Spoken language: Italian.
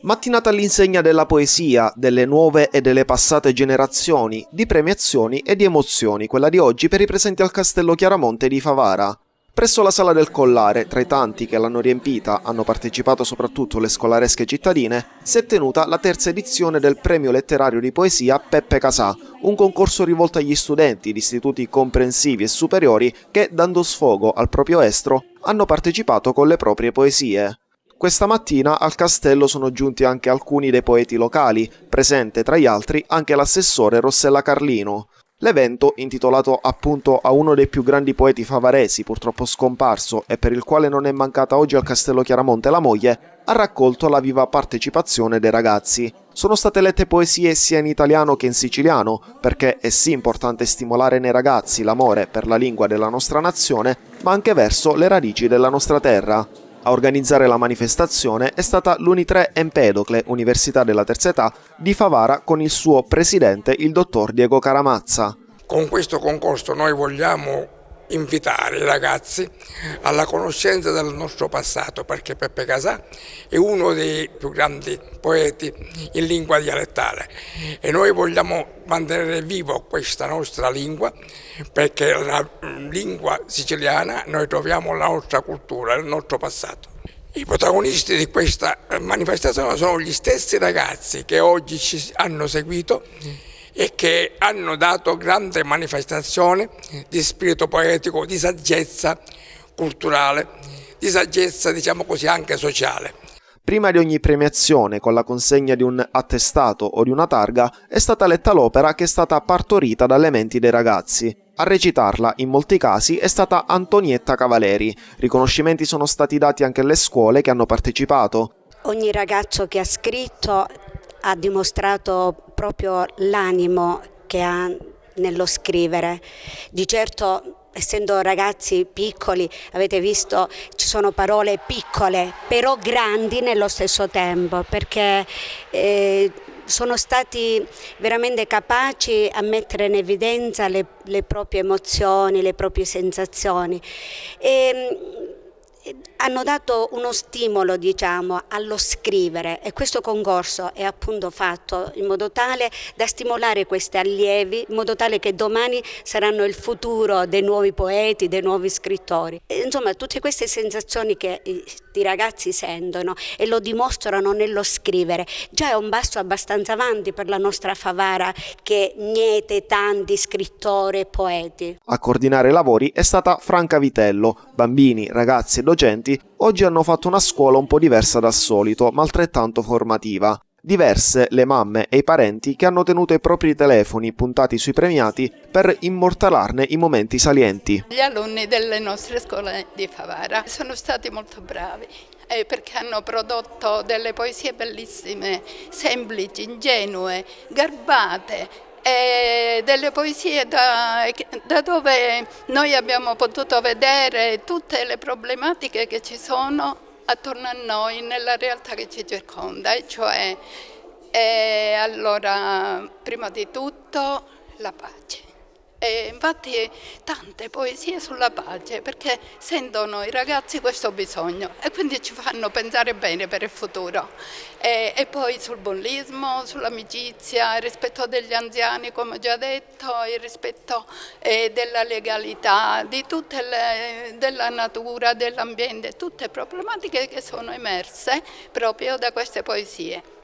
Mattinata all'insegna della poesia, delle nuove e delle passate generazioni, di premiazioni e di emozioni, quella di oggi per i presenti al Castello Chiaramonte di Favara. Presso la Sala del Collare, tra i tanti che l'hanno riempita, hanno partecipato soprattutto le scolaresche cittadine, si è tenuta la terza edizione del Premio Letterario di Poesia Peppe Casà, un concorso rivolto agli studenti di istituti comprensivi e superiori che, dando sfogo al proprio estro, hanno partecipato con le proprie poesie. Questa mattina al castello sono giunti anche alcuni dei poeti locali, presente tra gli altri anche l'assessore Rossella Carlino. L'evento, intitolato appunto a uno dei più grandi poeti favaresi, purtroppo scomparso e per il quale non è mancata oggi al Castello Chiaramonte la moglie, ha raccolto la viva partecipazione dei ragazzi. Sono state lette poesie sia in italiano che in siciliano, perché è sì importante stimolare nei ragazzi l'amore per la lingua della nostra nazione, ma anche verso le radici della nostra terra. A organizzare la manifestazione è stata l'Uni3 Empedocle, Università della Terza Età, di Favara con il suo presidente, il dottor Diego Caramazza. Con questo concorso noi vogliamo invitare i ragazzi alla conoscenza del nostro passato, perché Peppe Casà è uno dei più grandi poeti in lingua dialettale e noi vogliamo mantenere vivo questa nostra lingua, perché la lingua siciliana noi troviamo la nostra cultura, il nostro passato. I protagonisti di questa manifestazione sono gli stessi ragazzi che oggi ci hanno seguito e che hanno dato grande manifestazione di spirito poetico, di saggezza culturale, di saggezza, diciamo così, anche sociale. Prima di ogni premiazione, con la consegna di un attestato o di una targa, è stata letta l'opera che è stata partorita dalle menti dei ragazzi. A recitarla, in molti casi, è stata Antonietta Cavaleri. Riconoscimenti sono stati dati anche alle scuole che hanno partecipato. Ogni ragazzo che ha scritto ha dimostrato proprio l'animo che ha nello scrivere. Di certo, essendo ragazzi piccoli, avete visto, ci sono parole piccole, però grandi nello stesso tempo, perché sono stati veramente capaci a mettere in evidenza le proprie emozioni, le proprie sensazioni. Hanno dato uno stimolo, diciamo, allo scrivere, e questo concorso è appunto fatto in modo tale da stimolare questi allievi, in modo tale che domani saranno il futuro dei nuovi poeti, dei nuovi scrittori. Insomma, tutte queste sensazioni che i ragazzi sentono e lo dimostrano nello scrivere, già è un passo abbastanza avanti per la nostra Favara, che miete tanti scrittori e poeti. A coordinare i lavori è stata Franca Vitello. Bambini, ragazzi e docenti oggi hanno fatto una scuola un po' diversa dal solito, ma altrettanto formativa. Diverse le mamme e i parenti che hanno tenuto i propri telefoni puntati sui premiati per immortalarne i momenti salienti. Gli alunni delle nostre scuole di Favara sono stati molto bravi perché hanno prodotto delle poesie bellissime, semplici, ingenue, garbate. Delle poesie da dove noi abbiamo potuto vedere tutte le problematiche che ci sono attorno a noi nella realtà che ci circonda, e cioè allora prima di tutto la pace. E infatti tante poesie sulla pace, perché sentono i ragazzi questo bisogno e quindi ci fanno pensare bene per il futuro. E poi sul bullismo, sull'amicizia, il rispetto degli anziani, come ho già detto, il rispetto della legalità, di della natura, dell'ambiente, tutte problematiche che sono emerse proprio da queste poesie.